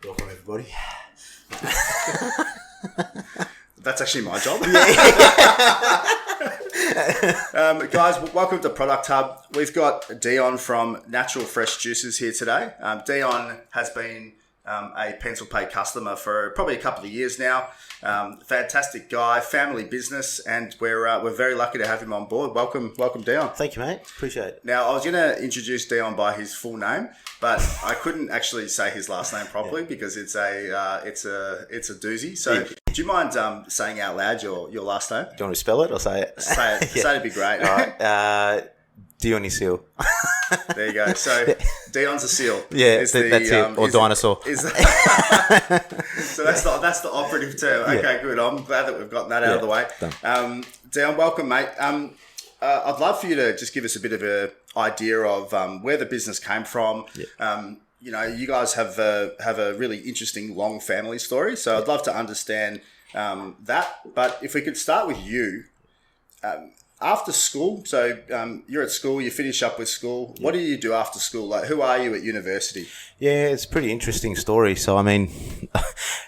Welcome, everybody. That's actually my job. Guys, welcome to Product Hub. We've got Deon from Natural Fresh Juices here today. Deon has been a PencilPay customer for probably a couple of years now. Fantastic guy, family business, and we're very lucky to have him on board. Welcome, Deon. Thank you, mate. Appreciate it. Now, I was going to introduce Deon by his full name, but I couldn't actually say his last name properly because it's a doozy. So, do you mind saying out loud your last name? Do you want me to spell it or say it? Say it. Say it'd be great. All right. Dionyssiou. There you go. So Deon's a seal. Yeah, that's it. Or dinosaur. So that's the operative term. Okay, good. I'm glad that we've gotten that out of the way. Deon, welcome, mate. I'd love for you to just give us a bit of an idea of where the business came from. You guys have a really interesting long family story. So I'd love to understand that. But if we could start with you. After school, so you're at school, you finish up with school. What do you do after school? Like, who are you at university? Yeah, it's a pretty interesting story. So, I mean,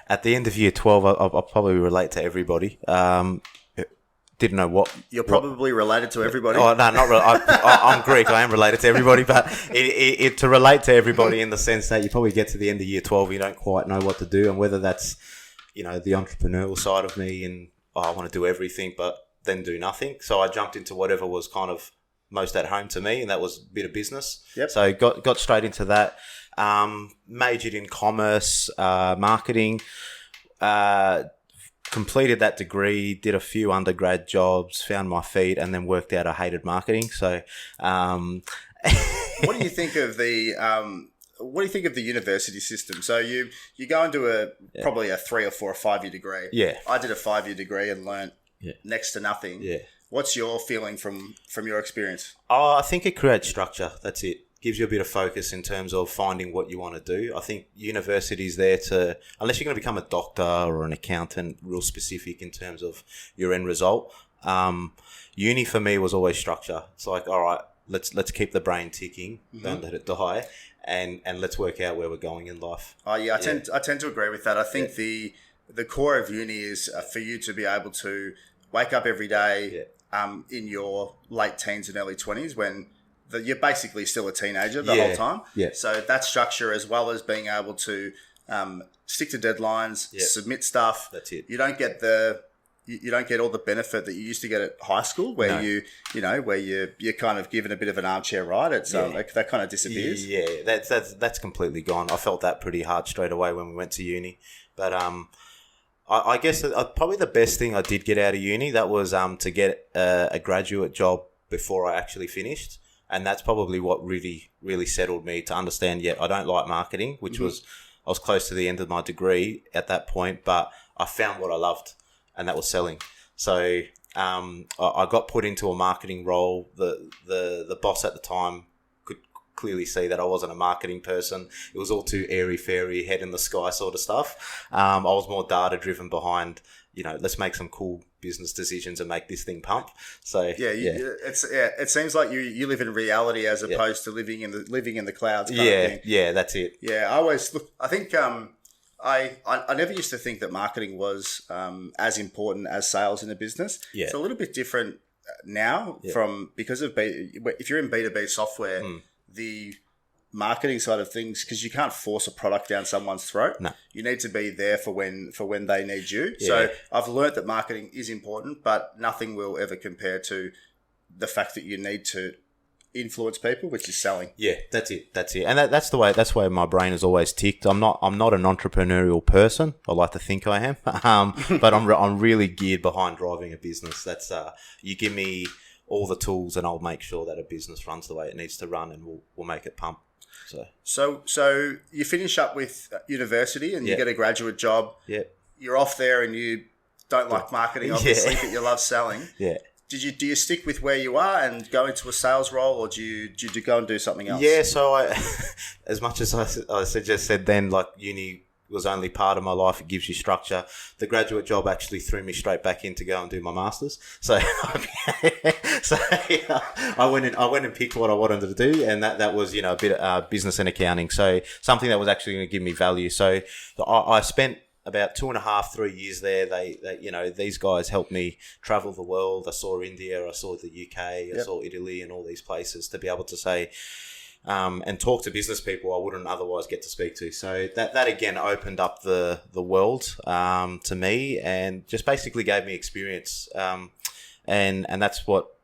at the end of year 12, I'll probably relate to everybody. Didn't know what... You're probably related to everybody? Oh, no, not really. I'm Greek. I am related to everybody. But to relate to everybody in the sense that you probably get to the end of year 12, you don't quite know what to do. And whether that's, the entrepreneurial side of me and I want to do everything, but then do nothing. So I jumped into whatever was kind of most at home to me, and that was a bit of business. Yep. So got straight into that. Majored in commerce, marketing, completed that degree, did a few undergrad jobs, found my feet, and then worked out I hated marketing. So what do you think of the university system? So you go into probably a 3 or 4 or 5 year degree. Yeah. I did a 5-year degree and learnt next to nothing. Yeah. What's your feeling from your experience? Oh, I think it creates structure. That's it. Gives you a bit of focus in terms of finding what you want to do. I think university's there to, unless you're going to become a doctor or an accountant, real specific in terms of your end result. Uni for me was always structure. It's like, all right, let's keep the brain ticking, don't let it die, and let's work out where we're going in life. Oh yeah, I tend to agree with that. I think the core of uni is for you to be able to wake up every day in your late teens and early 20s when you're basically still a teenager the whole time. Yeah. So that structure, as well as being able to stick to deadlines, submit stuff. That's it. You don't get all the benefit that you used to get at high school, where you're kind of given a bit of an armchair ride. It's that kind of disappears. Yeah, that's completely gone. I felt that pretty hard straight away when we went to uni. But I guess probably the best thing I did get out of uni, that was to get a graduate job before I actually finished. And that's probably what really, really settled me to understand, I don't like marketing, which was, I was close to the end of my degree at that point, but I found what I loved, and that was selling. So I got put into a marketing role. The boss at the time could clearly see that I wasn't a marketing person. It was all too airy-fairy, head in the sky sort of stuff. I was more data-driven behind, let's make some cool business decisions and make this thing pump. So it seems like you live in reality as opposed to living in the clouds. Kind of thing. Yeah, that's it. Yeah, I think I never used to think that marketing was as important as sales in a business. Yeah. It's a little bit different now because of if you're in B2B software, the marketing side of things, because you can't force a product down someone's throat. No. You need to be there for when they need you. Yeah. So I've learnt that marketing is important, but nothing will ever compare to the fact that you need to influence people, which is selling. Yeah, that's it. And that's the way my brain has always ticked. I'm not an entrepreneurial person. I like to think I am. But I'm really geared behind driving a business. That's you give me all the tools and I'll make sure that a business runs the way it needs to run, and we'll make it pump. So you finish up with university and you get a graduate job. Yeah. You're off there and you don't like marketing, obviously, but you love selling. Yeah. Do you stick with where you are and go into a sales role, or do you go and do something else? Yeah. So as much as I just said then, like uni was only part of my life. It gives you structure. The graduate job actually threw me straight back in to go and do my masters. So, I went and picked what I wanted to do, and that was a bit of business and accounting. So something that was actually going to give me value. So I spent about 2.5, 3 years there. They these guys helped me travel the world. I saw India, I saw the UK, I saw Italy, and all these places to be able to say. And talk to business people I wouldn't otherwise get to speak to. So that again opened up the world to me, and just basically gave me experience. And that's what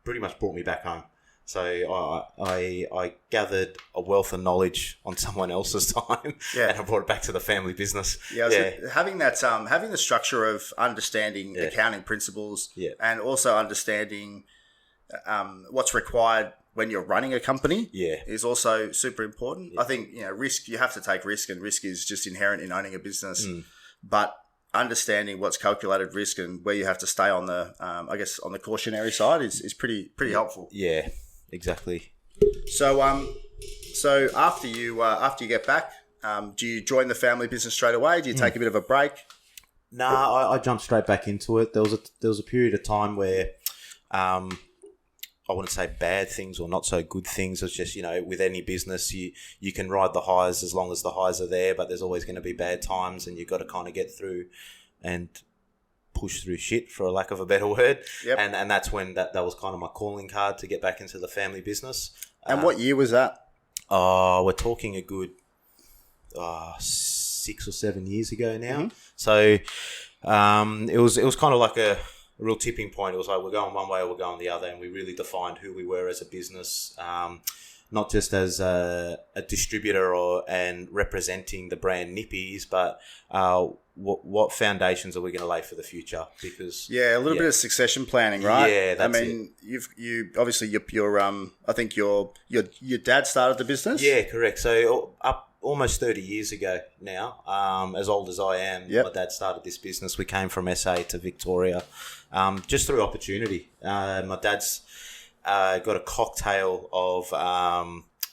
pretty much brought me back home. So I gathered a wealth of knowledge on someone else's time, and I brought it back to the family business. Having the structure of understanding accounting principles, and also understanding what's required when you're running a company is also super important. I think, risk, you have to take risk, and risk is just inherent in owning a business. But understanding what's calculated risk and where you have to stay on the, on the cautionary side is pretty helpful. Yeah, exactly. So after you get back, do you join the family business straight away? Do you take a bit of a break? Nah, I jumped straight back into it. There was a period of time where, I wouldn't say bad things or not so good things. It's just, with any business, you can ride the highs as long as the highs are there, but there's always going to be bad times, and you've got to kind of get through and push through shit, for a lack of a better word. Yep. And that's when that was kind of my calling card to get back into the family business. And what year was that? We're talking a good 6 or 7 years ago now. So it was kind of like a real tipping point. It was like, we're going one way or we're going the other, and we really defined who we were as a business, not just as a distributor and representing the brand Nippy's, but what foundations are we going to lay for the future? Because a little bit of succession planning, right? Yeah, that's you obviously your I think your dad started the business. Yeah, correct. So up almost 30 years ago now, as old as I am, my dad started this business. We came from SA to Victoria just through opportunity. My dad's got a cocktail of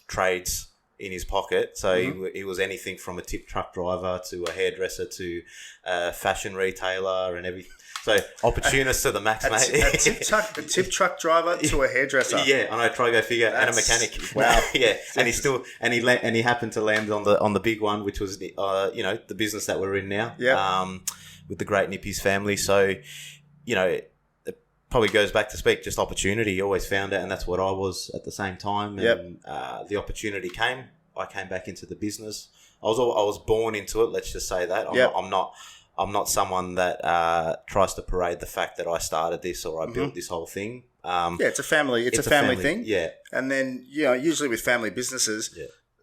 trades in his pocket. So he was anything from a tip truck driver to a hairdresser to a fashion retailer and everything. So opportunist to the max, mate. A tip truck driver to a hairdresser. Yeah, I know. Try go figure. And a mechanic. Wow. Yeah, and he happened to land on the big one, which was the business that we're in now. Yeah. With the great Nippy's family. So, it probably goes back to speak just opportunity. You always found it, and that's what I was at the same time. And the opportunity came. I came back into the business. I was born into it. Let's just say that. I'm not someone that tries to parade the fact that I started this or I built this whole thing. It's a family. It's a family thing. Yeah. And then usually with family businesses,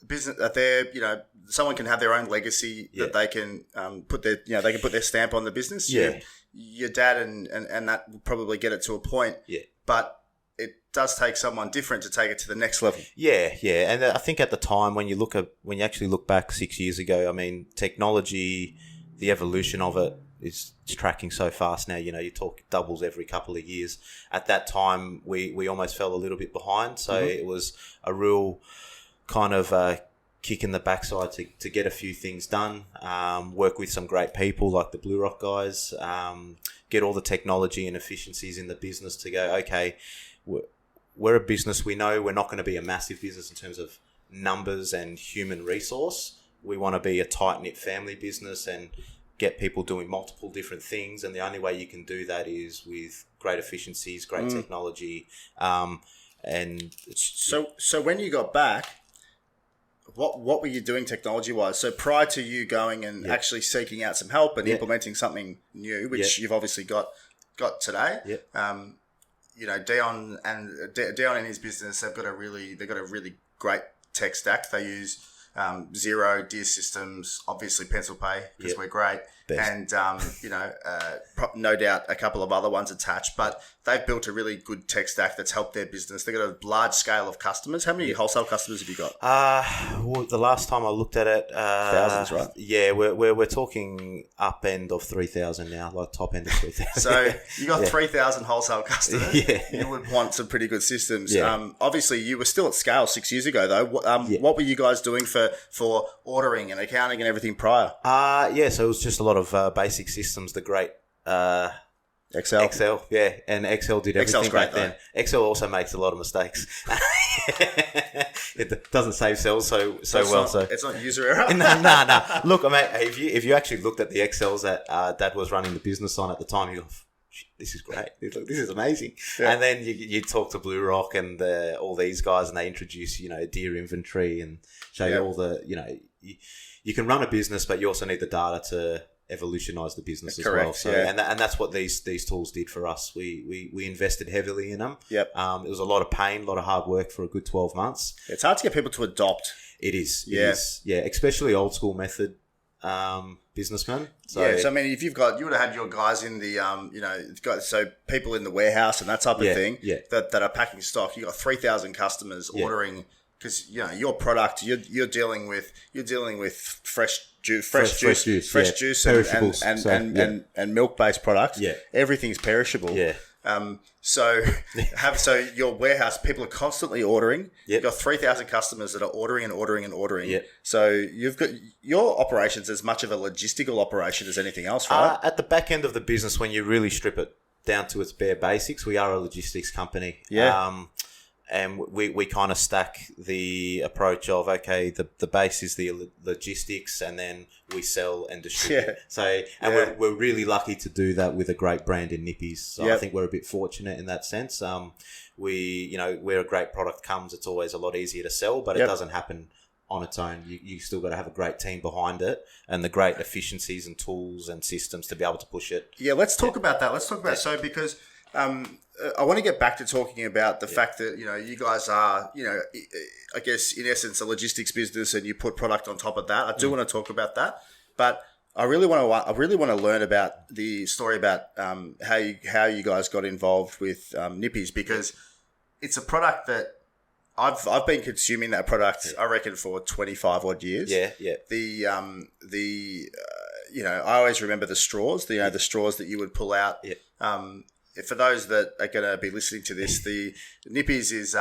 business that someone can have their own legacy that they can put their stamp on the business. Yeah. Your dad and that will probably get it to a point. Yeah. But it does take someone different to take it to the next level. Yeah, yeah. And I think at the time when you actually look back 6 years ago, I mean, technology, the evolution of it is tracking so fast now. You talk doubles every couple of years. At that time, we almost fell a little bit behind. So it was a real kind of kick in the backside to get a few things done, work with some great people like the Blue Rock guys, get all the technology and efficiencies in the business to go, okay, we're a business. We know we're not going to be a massive business in terms of numbers and human resource. We want to be a tight-knit family business and get people doing multiple different things. And the only way you can do that is with great efficiencies, great technology. So when you got back, what were you doing technology-wise? So prior to you going and actually seeking out some help and implementing something new, which you've obviously got today, Deon and his business, they've got a really great tech stack. They use Xero, Deer Systems, obviously PencilPay because we're great, best. And no doubt a couple of other ones attached. But they've built a really good tech stack that's helped their business. They've got a large scale of customers. How many wholesale customers have you got? Well, the last time I looked at it, thousands, right? Yeah, we're talking up end of 3,000 now, like top end of 3,000. So you got 3,000 wholesale customers. You would want some pretty good systems. Obviously, you were still at scale 6 years ago, though. What were you guys doing for for ordering and accounting and everything prior? So it was just a lot of basic systems. The great Excel, yeah, and Excel did everything Excel's great, back then. Excel also makes a lot of mistakes. It doesn't save cells so well. It's not user error. No. Look, I mean, if you actually looked at the Excels that Dad was running the business on at the time, you go, this is great. This is amazing. Yeah. And then you talk to Blue Rock and all these guys, and they introduce deer inventory and show you all the you can run a business, but you also need the data to evolutionize the business as well. So, and that's what these tools did for us. We invested heavily in them. Yep. It was a lot of pain, a lot of hard work for a good 12 months. It's hard to get people to adopt. It is. Yeah, especially old school method businessmen. So I mean, if you would have had your guys in the so people in the warehouse and that type of thing that are packing stock. You got 3,000 customers ordering. Because your product, you're dealing with fresh juice, and milk based products. Yeah, everything's perishable. Yeah. So your warehouse, people are constantly ordering. You've got 3,000 customers that are ordering and ordering and ordering. Yep. So you've got your operations as much of a logistical operation as anything else, right? At the back end of the business, when you really strip it down to its bare basics, we are a logistics company. Yeah. And we kind of stack the approach of, okay, the base is the logistics, and then we sell and distribute. Yeah. So, and we're really lucky to do that with a great brand in Nippy's. So I think we're a bit fortunate in that sense. Where a great product comes, it's always a lot easier to sell, but it doesn't happen on its own. You still got to have a great team behind it and the great efficiencies and tools and systems to be able to push it. Yeah, let's talk about that. Let's talk about so because I want to get back to talking about the fact that you guys are I guess in essence a logistics business, and you put product on top of that. I do want to talk about that, but I really want to learn about the story about how you guys got involved with Nippy's, because it's a product that I've been consuming that product I reckon for 25 odd years. Yeah. I always remember the straws. The straws that you would pull out. Yeah. For those that are going to be listening to this, the Nippy's is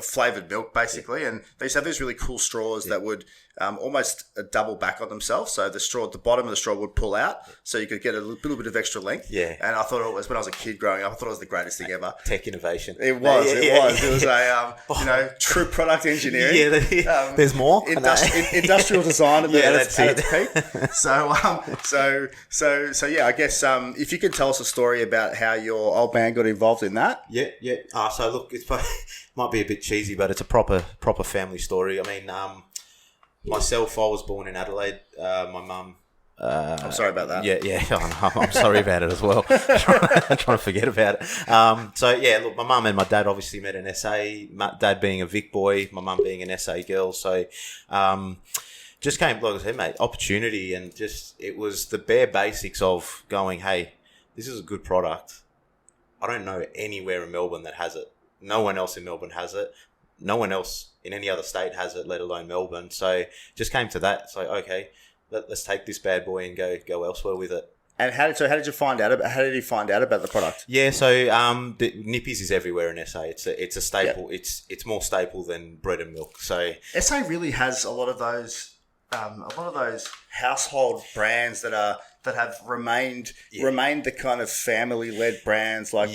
flavored milk basically, and they used to have these really cool straws that would almost double back on themselves. So the bottom of the straw would pull out, so you could get a little bit of extra length. Yeah. And I thought it was, when I was a kid growing up, I thought it was the greatest thing ever. Tech innovation. It was. It was a true product engineering. Yeah. There's more. Industrial design at its peak. So I guess if you could tell us a story about how your old man got involved in that. Yeah. So look, it might be a bit cheesy, but it's a proper family story. I mean, myself, I was born in Adelaide. My mum. I'm sorry about that. Yeah. I'm sorry about it as well. I'm trying to forget about it. Look, my mum and my dad obviously met in SA. My dad being a Vic boy, my mum being an SA girl. So, just came, like I said, mate, opportunity, and just it was the bare basics of going, hey, this is a good product. I don't know anywhere in Melbourne that has it. No one else in Melbourne has it. No one else in any other state has it, let alone Melbourne. So just came to that. It's like, okay, let's take this bad boy and go elsewhere with it. And how did you find out about? How did you find out about the product? Yeah, so the Nippy's is everywhere in SA. It's a staple. Yep. It's more staple than bread and milk. So SA really has a lot of those household brands that have remained the kind of family led brands, like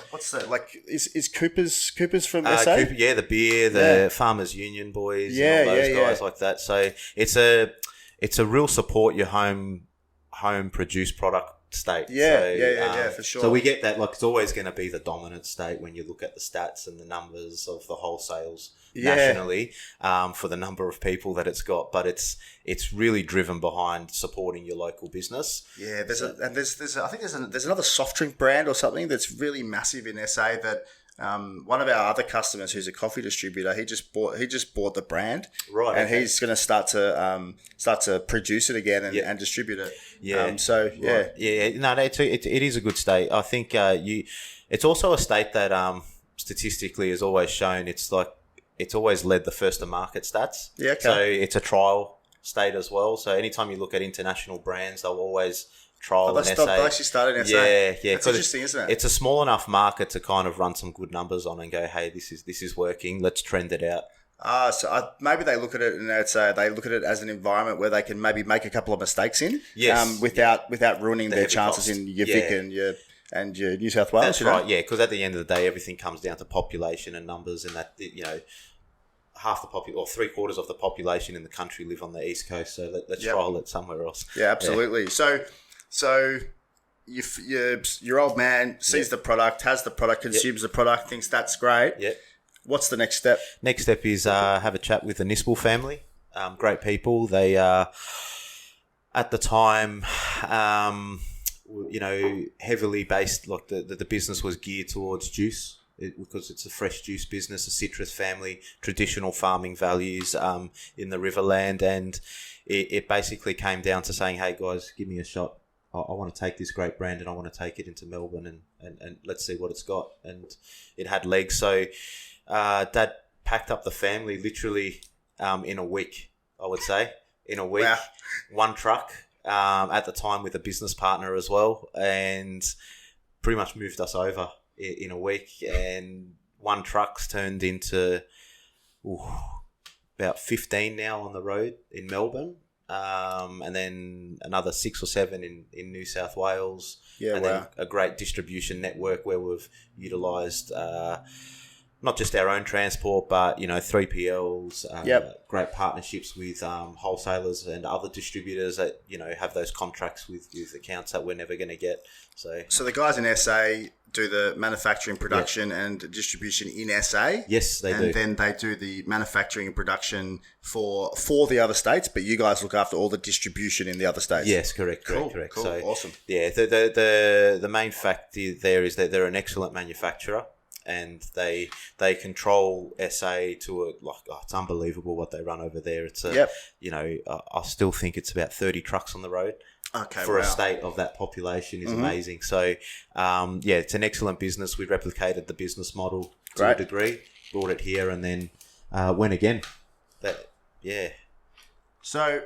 what's that, like is Cooper's from SA? The beer, the Farmers Union boys, and all those guys like that. So it's a real support your home produced product state. For sure. So we get that, like, it's always going to be the dominant state when you look at the stats and the numbers of the wholesales nationally, for the number of people that it's got, but it's really driven behind supporting your local business. Yeah, there's another soft drink brand or something that's really massive in SA that one of our other customers, who's a coffee distributor, he just bought the brand, right? And he's going to start to produce it again and distribute it. Yeah. No, it is a good state. I think it's also a state that statistically has always shown it's always led the first to market stats. Yeah. Okay. So it's a trial state as well. So anytime you look at international brands, they'll always trial in SA. They actually started in SA. Yeah. That's interesting, isn't it? It's a small enough market to kind of run some good numbers on and go, hey, this is working. Let's trend it out. Maybe they look at it and they look at it as an environment where they can maybe make a couple of mistakes in, without ruining their chances in your Vic and your New South Wales. That's right, yeah, because at the end of the day, everything comes down to population and numbers, and that, half the or 3/4 of the population in the country live on the East Coast, so let's trial it somewhere else. Yeah, absolutely. Yeah. So your old man sees the product, has the product, consumes the product, thinks that's great. Yeah. What's the next step? Next step is have a chat with the Nippy family. Great people. They at the time, heavily based. Like the business was geared towards juice because it's a fresh juice business, a citrus family, traditional farming values in the Riverland, and it basically came down to saying, "Hey guys, give me a shot. I want to take this great brand and I want to take it into Melbourne and let's see what it's got." And it had legs. So Dad packed up the family literally in a week, I would say. In a week, wow. One truck at the time with a business partner as well, and pretty much moved us over in a week. And one truck's turned into about 15 now on the road in Melbourne. And then another 6 or 7 in New South Wales. Yeah, and then a great distribution network where we've utilised not just our own transport, but 3PLs, great partnerships with wholesalers and other distributors that have those contracts with accounts that we're never going to get. So the guys in SA do the manufacturing, production, and distribution in SA. Yes, they do. And then they do the manufacturing and production for the other states, but you guys look after all the distribution in the other states. Yes, correct. Cool. So, awesome. Yeah, the main fact there is that they're an excellent manufacturer. And they control SA to it's unbelievable what they run over there. It's I still think it's about 30 trucks on the road. Okay, for a state of that population is amazing. So, it's an excellent business. We replicated the business model to a degree, brought it here, and then went again. So,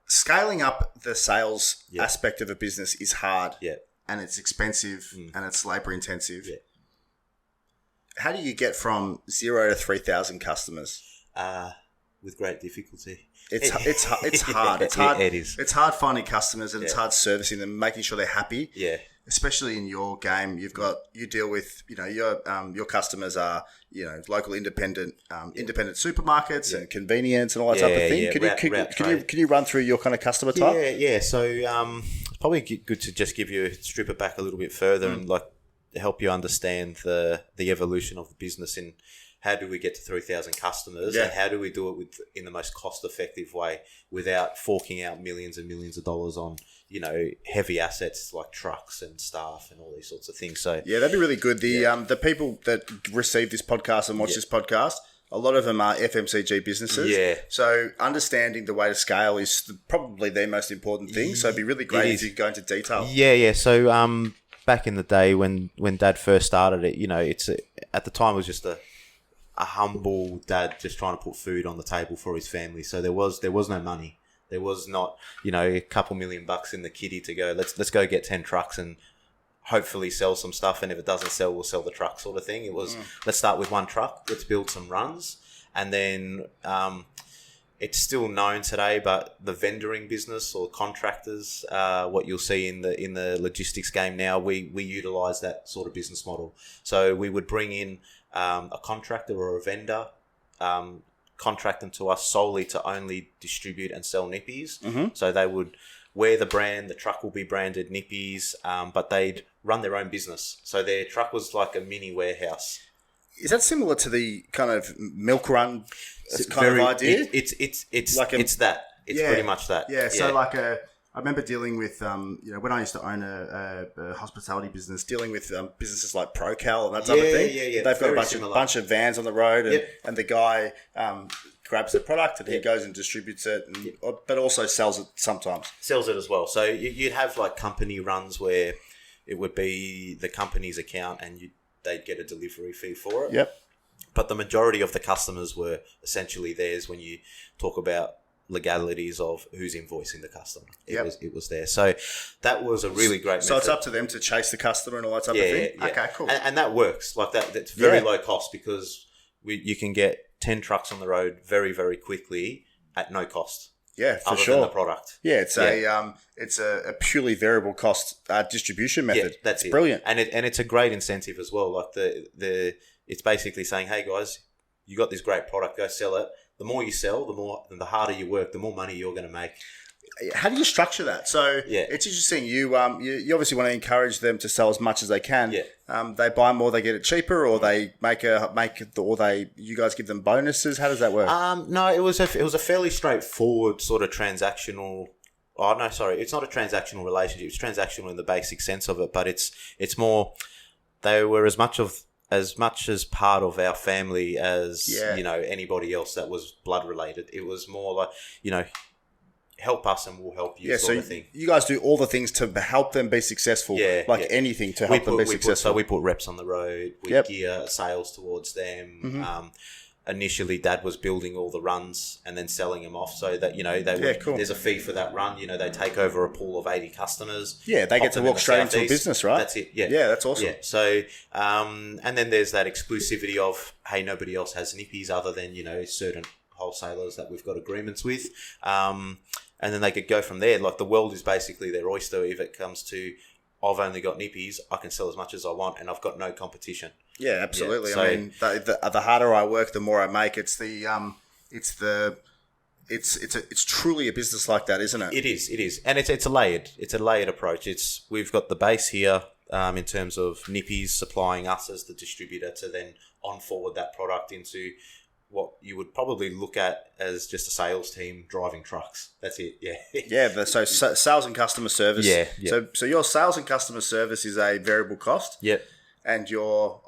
scaling up the sales aspect of a business is hard. Yeah. And it's expensive and it's labor intensive. Yeah. How do you get from 0 to 3,000 customers? With great difficulty. It's hard. It's hard. It is. It's hard finding customers and it's hard servicing them, making sure they're happy. Yeah. Especially in your game, you deal with your customers are local independent supermarkets and convenience and all that type of thing. Can you run through your kind of customer type? Yeah. So it's probably good to just strip it back a little bit further and help you understand the evolution of the business in how do we get to 3,000 customers and how do we do it in the most cost effective way without forking out millions and millions of dollars on heavy assets like trucks and staff and all these sorts of things. So that'd be really good. The people that receive this podcast and watch this podcast, a lot of them are FMCG businesses. Yeah. So understanding the way to scale is probably their most important thing. So it'd be really great if you go into detail. Yeah. So back in the day when Dad first started it, at the time it was just a humble dad just trying to put food on the table for his family. So there was no money. There was not, a couple $1 million in the kitty to go, let's go get 10 trucks and hopefully sell some stuff. And if it doesn't sell, we'll sell the truck sort of thing. It was, let's start with one truck. Let's build some runs. And then it's still known today, but the vendoring business or contractors, what you'll see in the logistics game now, we utilize that sort of business model. So we would bring in a contractor or a vendor, contract them to us solely to only distribute and sell Nippies. Mm-hmm. So they would wear the brand, the truck will be branded Nippies, but they'd run their own business. So their truck was like a mini warehouse. Is that similar to the kind of milk run kind of idea? It's pretty much that. Yeah. So I remember dealing with, when I used to own a hospitality business, dealing with businesses like ProCal and that type of thing. Yeah. They've got a bunch of vans on the road and the guy grabs the product and he goes and distributes it, but also sells it sometimes. Sells it as well. So you'd have like company runs where it would be the company's account and they'd get a delivery fee for it. Yep. But the majority of the customers were essentially theirs when you talk about legalities of who's invoicing the customer. It was there. So that was a really great method. So it's up to them to chase the customer and all that type of thing? Yeah. Okay, cool. And that works. Like that's very low cost because you can get 10 trucks on the road very, very quickly at no cost. Yeah, for other sure. than the product. Yeah, it's a purely variable cost distribution method. Yeah, that's brilliant. And it's a great incentive as well. Like it's basically saying, hey guys, you got this great product, go sell it. The more you sell, the harder you work, the more money you're going to make. How do you structure that? So it's interesting. You obviously want to encourage them to sell as much as they can. Yeah. They buy more, they get it cheaper, or they you guys give them bonuses. How does that work? No, it was a fairly straightforward sort of transactional. Oh no, sorry, it's not a transactional relationship. It's transactional in the basic sense of it, but it's more. They were as much as part of our family as anybody else that was blood related. It was more like help us and we'll help you sort of thing. You guys do all the things to help them be successful, anything to help them be successful. We put reps on the road, we gear sales towards them. Mm-hmm. Initially, Dad was building all the runs and then selling them off so that, there's a fee for that run. They take over a pool of 80 customers. Yeah, they get to walk straight into a business, right? That's it, yeah. Yeah, that's awesome. Yeah. So, and then there's that exclusivity of, hey, nobody else has Nippies other than, certain wholesalers that we've got agreements with. And then they could go from there. Like the world is basically their oyster if it comes to, I've only got Nippies, I can sell as much as I want and I've got no competition. Yeah, absolutely. Yeah, so, I mean, the harder I work, the more I make. It's truly a business like that, isn't it? It is, and it's a layered approach. We've got the base here in terms of Nippies supplying us as the distributor to then on forward that product into what you would probably look at as just a sales team driving trucks. That's it. Yeah. Yeah. So sales and customer service. Yeah. So your sales and customer service is a variable cost. Yeah. And your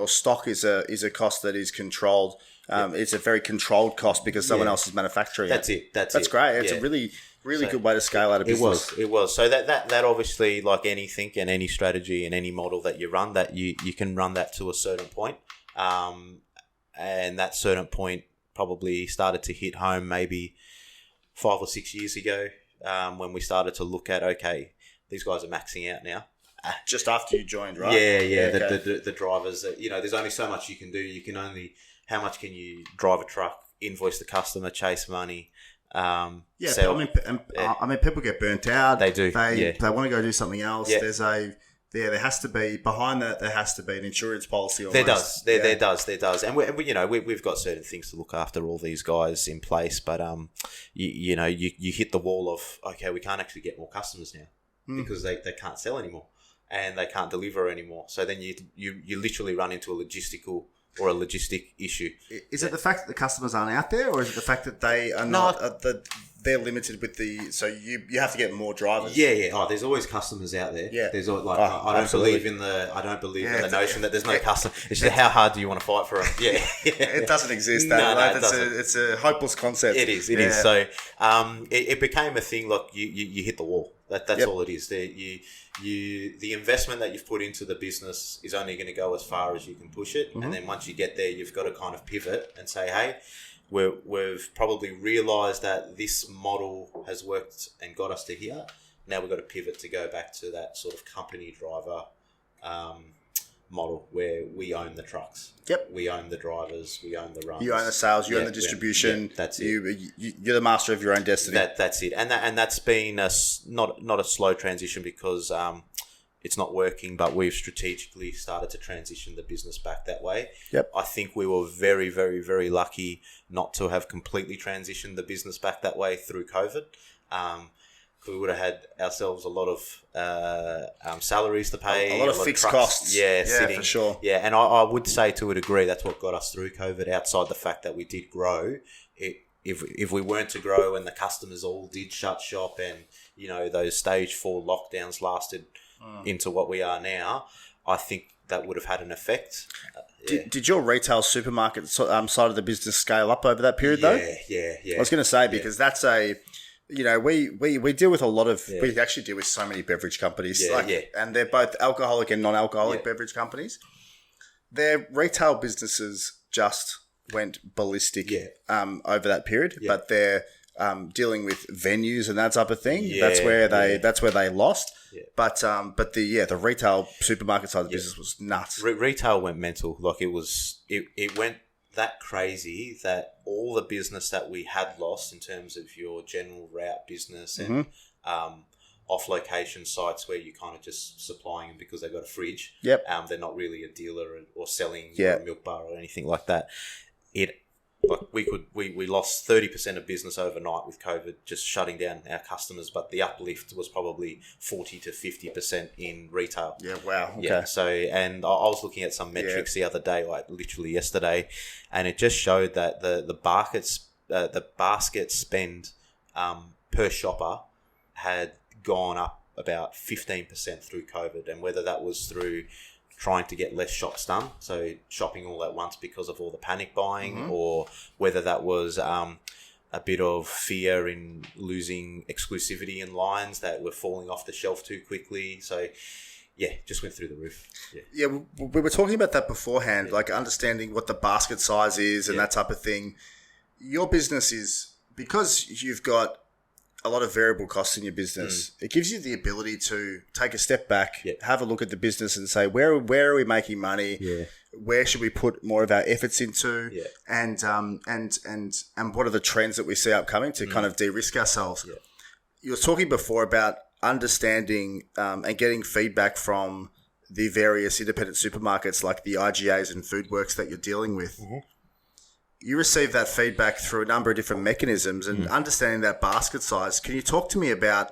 stock is a cost that is controlled. It's a very controlled cost because someone else is manufacturing it. That's great. It's a really good way to scale out a business. It was. So that obviously, like anything and any strategy and any model that you run, that you can run that to a certain point. And that certain point probably started to hit home maybe 5 or 6 years ago when we started to look at, okay, these guys are maxing out now. Just after you joined, right? Yeah. Okay. The drivers, there's only so much you can do. How much can you drive a truck, invoice the customer, chase money, sell? I mean, people get burnt out. They do. They want to go do something else. Yeah. There has to be behind that. There has to be an insurance policy. Almost. There does, and we've got certain things to look after all these guys in place. But you hit the wall of, okay, we can't actually get more customers now because they can't sell anymore and they can't deliver anymore. So then you literally run into a logistic issue. Is it the fact that the customers aren't out there, or is it the fact that they are not? They're limited with so you have to get more drivers. Yeah. Oh, there's always customers out there. Yeah. There's I don't believe in the notion that there's no customer. It's just how hard do you want to fight for them? Yeah. It doesn't exist. It's a hopeless concept. It is. So it became a thing. Like you hit the wall. That's all it is. The investment that you've put into the business is only going to go as far as you can push it, and then once you get there, you've got to kind of pivot and say, hey, we've probably realised that this model has worked and got us to here. Now we've got to pivot to go back to that sort of company driver model where we own the trucks. Yep. We own the drivers. We own the runs. You own the sales. You own the distribution. That's it. You're the master of your own destiny. That's it. And that's been not a slow transition because it's not working, but we've strategically started to transition the business back that way. Yep. I think we were very, very, very lucky not to have completely transitioned the business back that way through COVID. We would have had ourselves a lot of salaries to pay. A lot of fixed costs. Yeah, for sure. Yeah, and I would say to a degree that's what got us through COVID, outside the fact that we did grow. If we weren't to grow and the customers all did shut shop and, those stage 4 lockdowns lasted into what we are now, I think that would have had an effect. Did your retail supermarket side of the business scale up over that period though? Yeah. I was going to say, because that's we deal with a lot of, we actually deal with so many beverage companies, and they're both alcoholic and non-alcoholic beverage companies. Their retail businesses just went ballistic over that period, but they're dealing with venues and that type of thing. That's where they lost. Yeah. But the retail supermarket side of the business was nuts. Retail went mental. Like it went that crazy that all the business that we had lost in terms of your general route business and off location sites where you're kind of just supplying them because they've got a fridge. Yep. They're not really a dealer or selling a milk bar or anything like that. We lost 30% of business overnight with COVID just shutting down our customers, but the uplift was probably 40 to 50% in retail. Yeah, wow. Okay. Yeah, so and I was looking at some metrics the other day, like literally yesterday, and it just showed that the basket spend per shopper had gone up about 15% through COVID, and whether that was through trying to get less shops done, so shopping all at once because of all the panic buying, or whether that was a bit of fear in losing exclusivity in lines that were falling off the shelf too quickly. So, just went through the roof. Yeah, we were talking about that beforehand, like understanding what the basket size is and that type of thing. Your business is, because you've got a lot of variable costs in your business, it gives you the ability to take a step back, have a look at the business and say, where are we making money? Where should we put more of our efforts into? And what are the trends that we see upcoming to kind of de-risk ourselves? You were talking before about understanding and getting feedback from the various independent supermarkets like the IGAs and Foodworks that you're dealing with. You receive that feedback through a number of different mechanisms and understanding that basket size. Can you talk to me about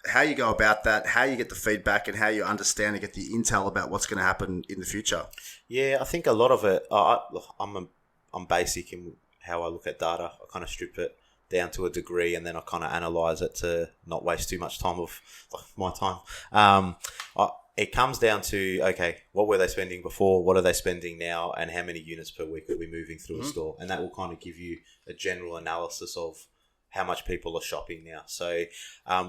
how you go about that, how you get the feedback, and how you understand and get the intel about what's going to happen in the future? Yeah, I think a lot of it, I'm basic in how I look at data. I kind of strip it down to a degree and then I kind of analyse it to not waste too much time of my time. It comes down to, okay, what were they spending before? What are they spending now? And how many units per week are we moving through a store? And that will kind of give you a general analysis of how much people are shopping now. So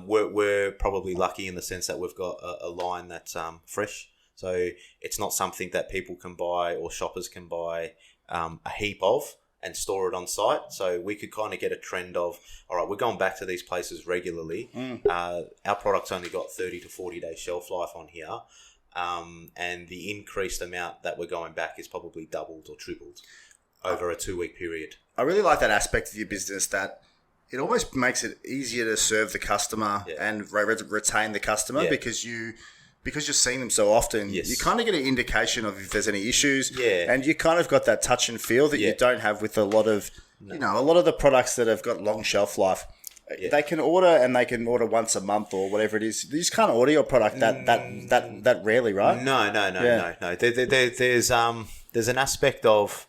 we're probably lucky in the sense that we've got a line that's fresh. So it's not something that people can buy or shoppers can buy a heap of and store it on site. So we could kind of get a trend of, all right, we're going back to these places regularly. Our product's only got 30 to 40 days shelf life on here. And the increased amount that we're going back is probably doubled or tripled over a 2-week period. I really like that aspect of your business, that it almost makes it easier to serve the customer and retain the customer because you're seeing them so often, you kind of get an indication of if there's any issues. And you kind of got that touch and feel that you don't have with a lot of, a lot of the products that have got long shelf life. They can order and they can order once a month or whatever it is. You just can't order your product that rarely, right? No. There's an aspect of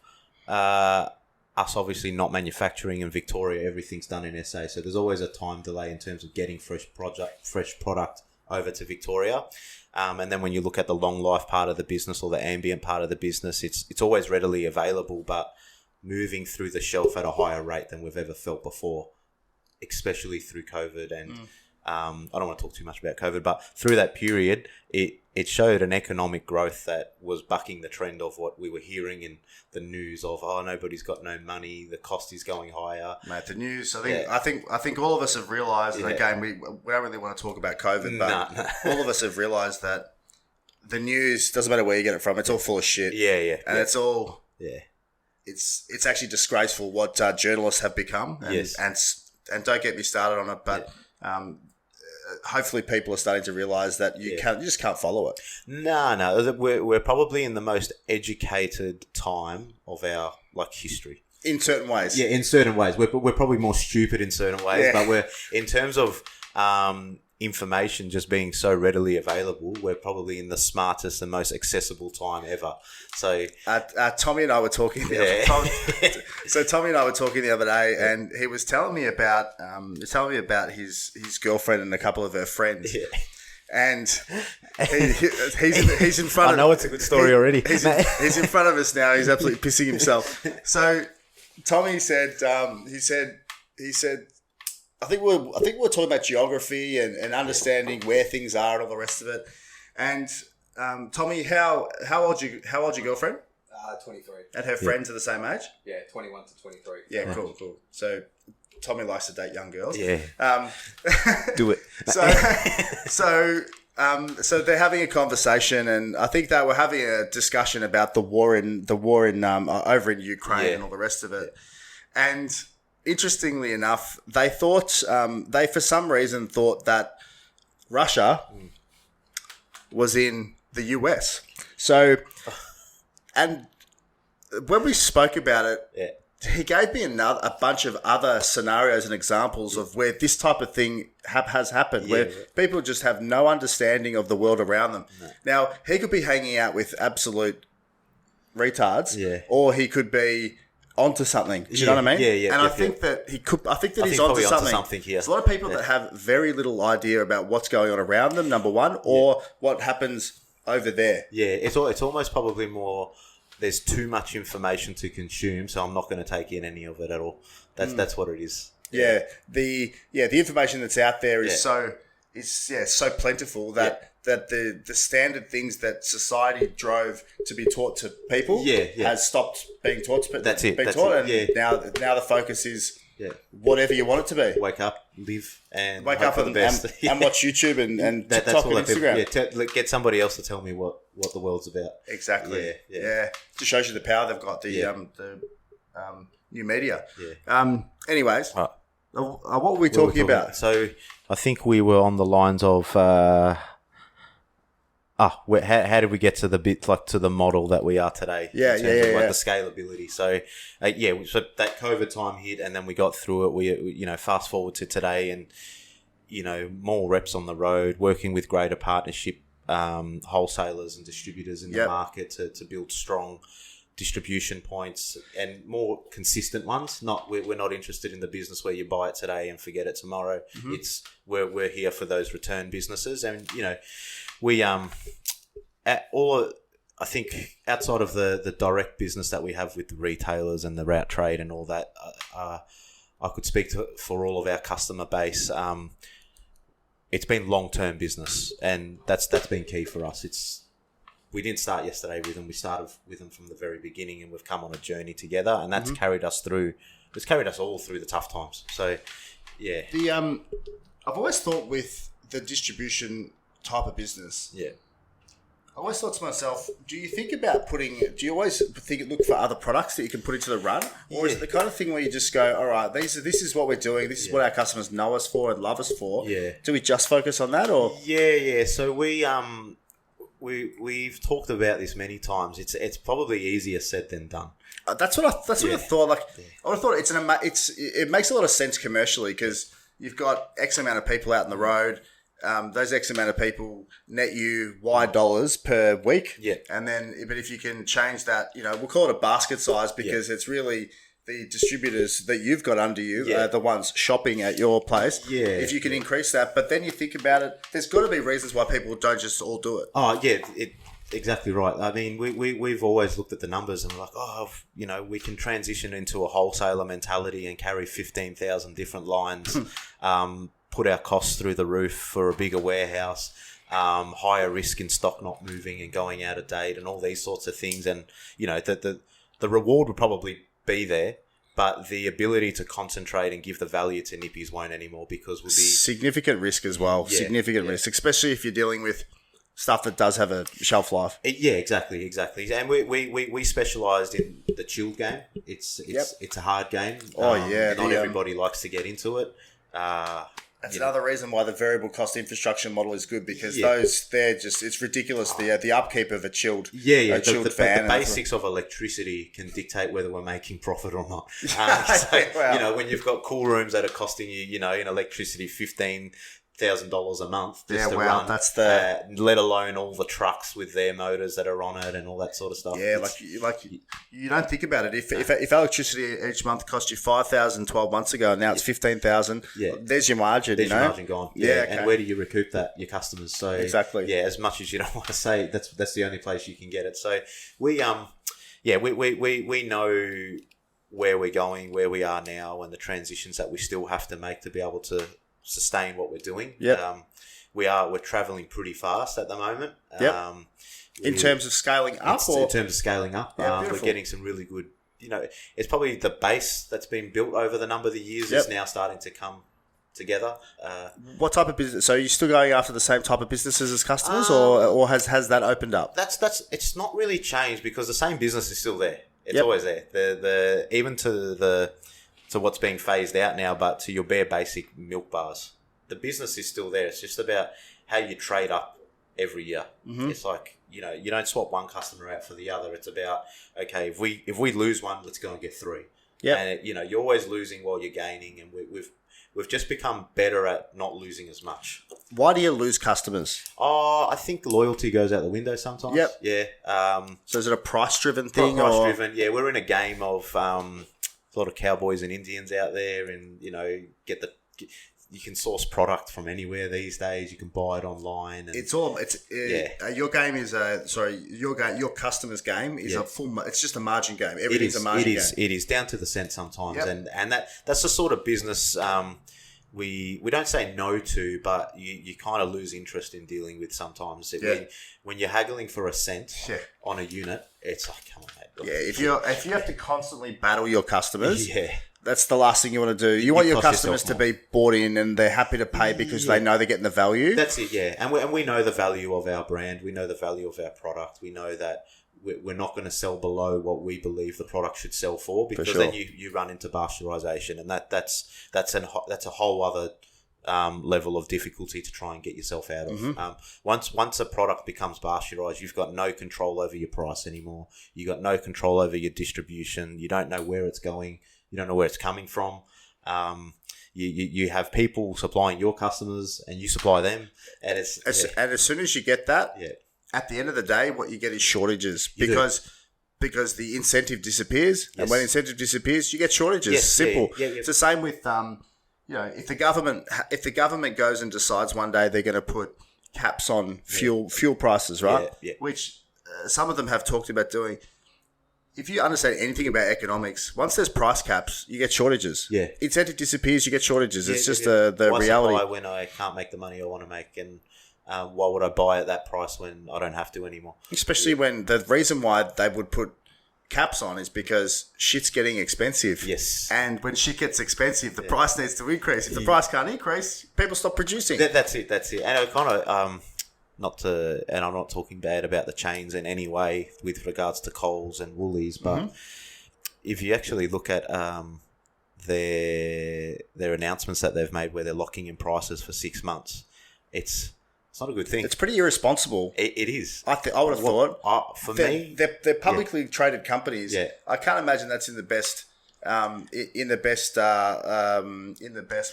us obviously not manufacturing in Victoria. Everything's done in SA. So there's always a time delay in terms of getting fresh product over to Victoria. And then when you look at the long life part of the business or the ambient part of the business, it's always readily available, but moving through the shelf at a higher rate than we've ever felt before, especially through COVID. And I don't want to talk too much about COVID, but through that period, it showed an economic growth that was bucking the trend of what we were hearing in the news of, nobody's got no money, the cost is going higher. Mate, the news, I think all of us have realised, and again, we don't really want to talk about COVID, but all of us have realised that the news, doesn't matter where you get it from, it's all full of shit. And it's all... It's actually disgraceful what journalists have become. And don't get me started on it, but... hopefully people are starting to realise that you just can't follow it. No. We're probably in the most educated time of our history. In certain ways. Yeah, in certain ways. We're probably more stupid in certain ways, but we're in terms of information just being so readily available, we're probably in the smartest and most accessible time ever. So Tommy and I were talking Tommy and I were talking the other day, and he was telling me about his girlfriend and a couple of her friends. And he's in front of... I know it's a good story already. He's in front of us now. He's absolutely pissing himself. So Tommy said, he said, I think we're talking about geography and understanding where things are and all the rest of it. And Tommy, how old's your girlfriend? 23. And her friends are the same age? Yeah, 21 to 23. Yeah, cool. So Tommy likes to date young girls. Yeah. Do it. So they're having a conversation, and I think they were having a discussion about the war in over in Ukraine and all the rest of it. And interestingly enough, they thought they for some reason thought that Russia was in the US. So, and when we spoke about it, he gave me a bunch of other scenarios and examples of where this type of thing has happened, where people just have no understanding of the world around them. No. Now, he could be hanging out with absolute retards, or he could be onto something. Do you know what I mean? Yeah. And I think that he could. I think that he's onto something here. There's a lot of people that have very little idea about what's going on around them. Number one, or what happens over there. Yeah, it's almost probably more. There's too much information to consume, so I'm not going to take in any of it at all. That's what it is. Yeah, the information that's out there is so plentiful that the standard things that society drove to be taught to people has stopped being taught to people. That's it. And now the focus is whatever you want it to be. Wake up, live, and wake up and watch YouTube and TikTok and Instagram. Get somebody else to tell me what the world's about. Exactly. Yeah. Just shows you the power they've got. The new media. Yeah. Anyways, what were we talking about? So I think we were on the lines of how did we get to the bit to the model that we are today? The scalability. So so that COVID time hit, and then we got through it. We fast forward to today, and more reps on the road, working with greater partnership wholesalers and distributors in the market to build strong distribution points and more consistent ones. We're not interested in the business where you buy it today and forget it tomorrow. Mm-hmm. It's we're here for those return businesses, and we I think outside of the direct business that we have with the retailers and the route trade and all that, I could speak for all of our customer base. It's been long-term business, and that's been key for us. We didn't start yesterday with them. We started with them from the very beginning, and we've come on a journey together, and that's carried us through. It's carried us all through the tough times. So, yeah. I've always thought with the distribution type of business. Yeah. I always thought to myself, do you always look for other products that you can put into the run? Or is it the kind of thing where you just go, all right, this is what we're doing. This is what our customers know us for and love us for. Yeah. Do we just focus on that, or? Yeah. So we've talked about this many times. It's probably easier said than done. That's what I thought. Like, I would have thought it makes a lot of sense commercially, because you've got X amount of people out on the road. Those X amount of people net you Y dollars per week. Yeah. And then, but if you can change that, we'll call it a basket size, because it's really the distributors that you've got under you, the ones shopping at your place. Yeah. If you can increase that, but then you think about it, there's got to be reasons why people don't just all do it. Oh, yeah. Exactly right. I mean, we've always looked at the numbers and we're like, we can transition into a wholesaler mentality and carry 15,000 different lines, put our costs through the roof for a bigger warehouse, higher risk in stock not moving and going out of date and all these sorts of things. And, the reward would probably be there, but the ability to concentrate and give the value to Nippies won't anymore, because we'll be... Significant risk as well. Yeah, significant risk, especially if you're dealing with stuff that does have a shelf life. Yeah, exactly. And we specialised in the chilled game. It's a hard game. Oh, yeah. Not everybody likes to get into it. That's another reason why the variable cost infrastructure model is good, because it's ridiculous. The upkeep of a chilled fan. The basics of electricity can dictate whether we're making profit or not. When you've got cool rooms that are costing you, in electricity $15,000 a month just to run. That's the let alone all the trucks with their motors that are on it and all that sort of stuff. Yeah, you don't think about it. If electricity each month cost you $5,000 12 months ago, and now it's $15,000. Yeah, there's your margin. Your margin gone. Yeah, and where do you recoup that? Your customers. So exactly. Yeah, as much as you don't want to say, that's the only place you can get it. So we know where we're going, where we are now, and the transitions that we still have to make to be able to sustain what we're doing. Yeah. We're traveling pretty fast at the moment. In terms of scaling up? In terms of scaling up, Yeah, we're getting some really good, it's probably the base that's been built over the number of the years is now starting to come together. What type of business? So are you still going after the same type of businesses as customers, or has that opened up? It's not really changed because the same business is still there. It's always there. The even to what's being phased out now, but to your bare basic milk bars, the business is still there. It's just about how you trade up every year. Mm-hmm. It's like, you don't swap one customer out for the other. It's about, okay, if we lose one, let's go and get three. Yeah. And you're always losing while you're gaining, and we've just become better at not losing as much. Why do you lose customers? I think loyalty goes out the window sometimes. Yep. Yeah. So is it a price-driven thing? Price-driven, yeah. We're in a game of a lot of cowboys and Indians out there, and, you can source product from anywhere these days. You can buy it online. And your game is your customer's game is a full. It's just a margin game. Everything's a margin game. It is down to the cent sometimes, and that's the sort of business we don't say no to, but you kind of lose interest in dealing with sometimes. When you're haggling for a cent on a unit, it's like, come on, mate. Yeah, if you have to constantly battle your customers, that's the last thing you want to do. You want your customers to be bought in and they're happy to pay because they know they're getting the value. That's it, yeah. And we know the value of our brand. We know the value of our product. We know that we're not going to sell below what we believe the product should sell for, because then you run into pasteurization, and that's a whole other level of difficulty to try and get yourself out of. Mm-hmm. Once a product becomes pasteurized, you've got no control over your price anymore. You've got no control over your distribution. You don't know where it's going. You don't know where it's coming from. You have people supplying your customers, and you supply them, and and as soon as you get that, at the end of the day, what you get is shortages because the incentive disappears, and when incentive disappears, you get shortages. Yes, simple. It's the same with if the government goes and decides one day they're going to put caps on fuel prices, right? Which some of them have talked about doing. If you understand anything about economics, once there's price caps, you get shortages. Yeah. Incentive disappears, you get shortages. It's just the reality. Why buy when I can't make the money I want to make, and why would I buy at that price when I don't have to anymore? Especially when the reason why they would put caps on is because shit's getting expensive. Yes. And when shit gets expensive, the price needs to increase. If the price can't increase, people stop producing. That's it. And I kind of... and I'm not talking bad about the chains in any way with regards to Coles and Woolies, but if you actually look at their announcements that they've made where they're locking in prices for 6 months, it's not a good thing. It's pretty irresponsible. It is. I would have thought. For me, they're publicly traded companies. Yeah. I can't imagine that's in the best.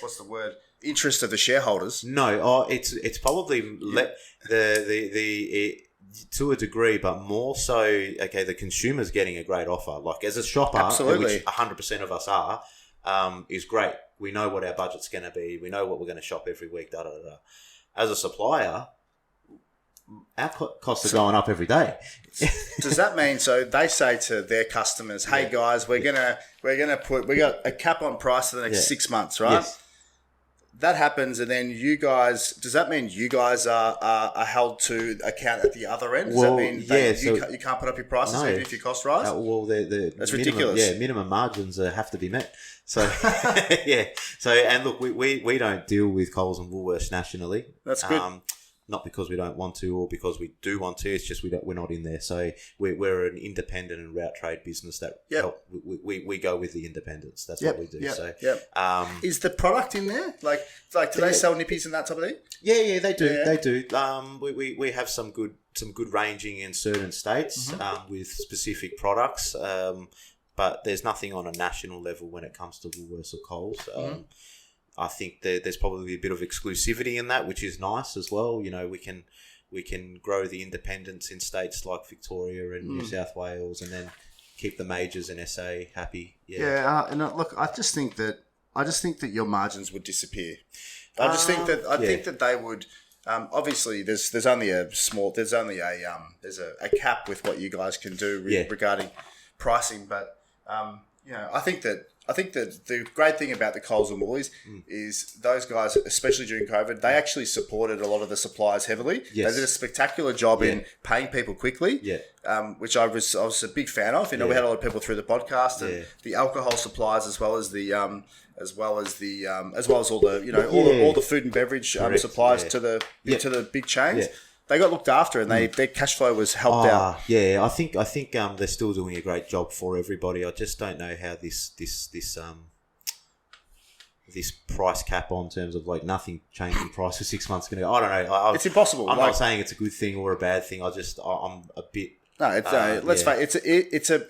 What's the word? Interest of the shareholders. No, it's probably to a degree, but more so. Okay, the consumer's getting a great offer. Like as a shopper, absolutely, which 100% of us are, is great. We know what our budget's going to be. We know what we're going to shop every week. As a supplier, our costs are going up every day. Does that mean so they say to their customers, "Hey guys, we got a cap on price for the next 6 months, right?" Yes. That happens, and then you guys. Does that mean you guys are held to account at the other end? Does that mean you can't put up your prices even if your costs rise? That's ridiculous. Yeah, minimum margins have to be met. So and look, we don't deal with Coles and Woolworths nationally. That's good. Not because we don't want to or because we do want to. It's just we're not in there. So we're an independent and route trade business that we go with the independents. That's what we do. Is the product in there? Like do they sell Nippies and that type of thing? Yeah, they do. Yeah. They do. We have some good ranging in certain states with specific products. But there's nothing on a national level when it comes to Woolworths or Coles. I think there's probably a bit of exclusivity in that, which is nice as well. We can grow the independents in states like Victoria and New South Wales, and then keep the majors in SA happy. Look, I just think that your margins would disappear. I think that they would. Obviously, there's only a cap with what you guys can do regarding pricing, but I think that the great thing about the Coles and Woolies is those guys, especially during COVID, they actually supported a lot of the suppliers heavily. Yes. They did a spectacular job in paying people quickly. Which I was a big fan of. We had a lot of people through the podcast and the alcohol suppliers, as well as all the all the food and beverage suppliers to the big chains. They got looked after, and their cash flow was helped out. Yeah, I think they're still doing a great job for everybody. I just don't know how this price cap on terms of like nothing changing price for 6 months going to go. I don't know. It's impossible. I'm not saying it's a good thing or a bad thing. I'm a bit. No, let's face it.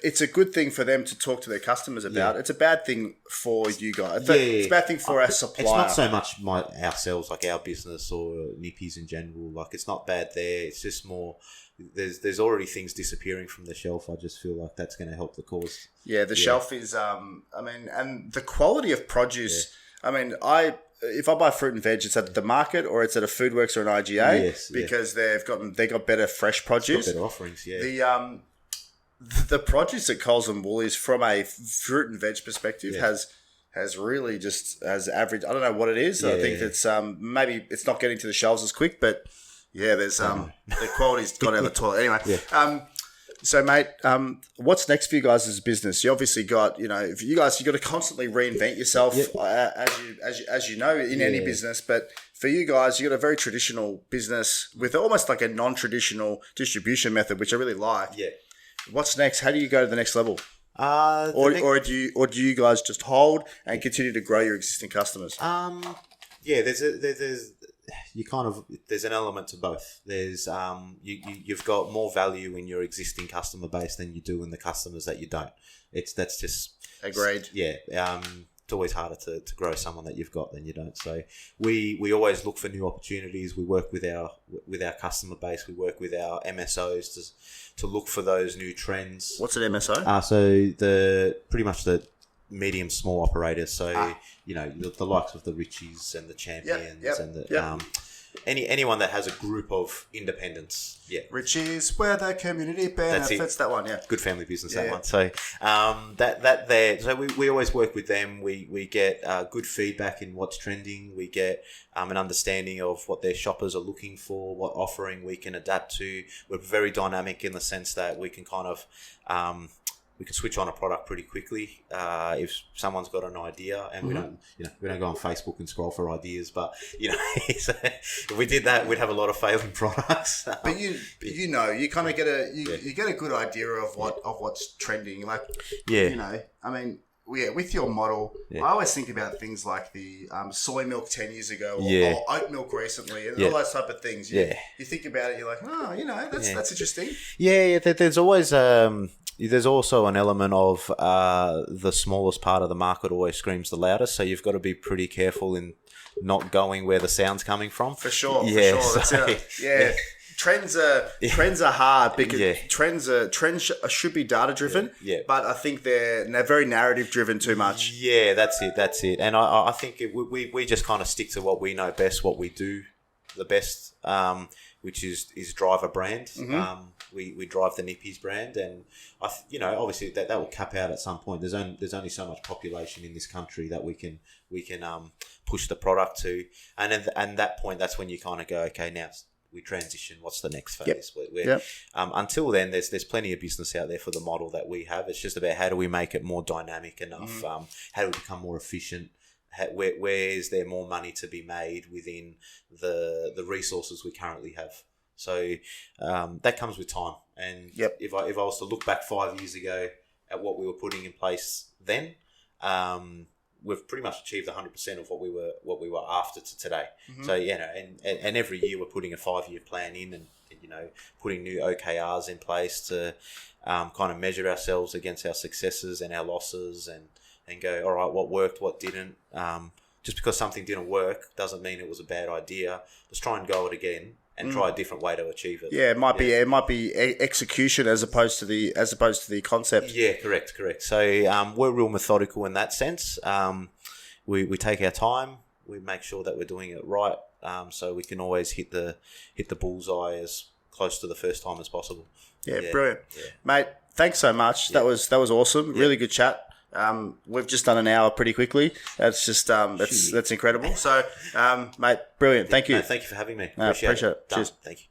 It's a good thing for them to talk to their customers about. It's a bad thing for you guys. It's a bad thing for our supplier. It's not so much ourselves, like our business or Nippy's in general. Like it's not bad there. It's just more. There's already things disappearing from the shelf. I just feel like that's going to help the cause. Yeah, the shelf is. And the quality of produce. Yeah. If I buy fruit and veg, it's at the market or it's at a Foodworks or an IGA because they got better fresh produce. Better offerings, yeah. The produce at Coles and Woolies from a fruit and veg perspective has really just as average. I don't know what it is. I think it's maybe it's not getting to the shelves as quick, but there's the quality's gone out of the toilet anyway. So, mate, what's next for you guys as a business? You obviously got, you got to constantly reinvent yourself, as you know, in any business. But for you guys, you got a very traditional business with almost like a non-traditional distribution method, which I really like. Yeah. What's next? How do you go to the next level? Or do you guys just hold and continue to grow your existing customers? There's an element to both. There's you've got more value in your existing customer base than you do in the customers that you don't. That's just agreed. Yeah. It's always harder to grow someone that you've got than you don't. So we always look for new opportunities. We work with our customer base. We work with our MSOs to look for those new trends. What's an MSO? So pretty much the medium small operators. So the likes of the Richies and the Champions and the anyone that has a group of independents. Yeah, Richies, where the community benefits. That one. Yeah, good family business. That one. So that there. So we always work with them. We get good feedback in what's trending. We get an understanding of what their shoppers are looking for, what offering we can adapt to. We're very dynamic in the sense that we can kind of we can switch on a product pretty quickly if someone's got an idea, and we don't go on Facebook and scroll for ideas. But if we did that, we'd have a lot of failing products. But you kind of get a good idea of what's trending. Like with your model, I always think about things like the soy milk 10 years ago or oat milk recently and all those type of things. You think about it, you're like, that's interesting. Yeah, there's always there's also an element of the smallest part of the market always screams the loudest, so you've got to be pretty careful in not going where the sound's coming from. For sure, Trends are hard because trends should be data driven, but I think they're very narrative driven too much. Yeah, that's it. And I think we just kind of stick to what we know best, what we do the best, which is drive a brand. Mm-hmm. We drive the Nippy's brand, and obviously that will cap out at some point. There's only so much population in this country that we can push the product to, and at that point, that's when you kind of go, okay, now we transition. What's the next phase? Until then, there's plenty of business out there for the model that we have. It's just about how do we make it more dynamic enough? Mm-hmm. How do we become more efficient? Where is there more money to be made within the resources we currently have? So that comes with time. And if I was to look back 5 years ago at what we were putting in place then, we've pretty much achieved 100% of what we were after to today. Mm-hmm. So and every year we're putting a 5-year plan in, and putting new OKRs in place to kind of measure ourselves against our successes and our losses, and go, all right, what worked, what didn't. Just because something didn't work doesn't mean it was a bad idea. Let's try and go it again and try a different way to achieve it. Yeah, it might be execution as opposed to the concept. Yeah, correct. So we're real methodical in that sense. We take our time. We make sure that we're doing it right, so we can always hit the bullseye as close to the first time as possible. Yeah, brilliant, mate. Thanks so much. That was awesome. Really good chat. We've just done an hour pretty quickly. That's just that's incredible. So, mate, brilliant. Thank you. Thank you for having me. Appreciate it. Cheers. Thank you.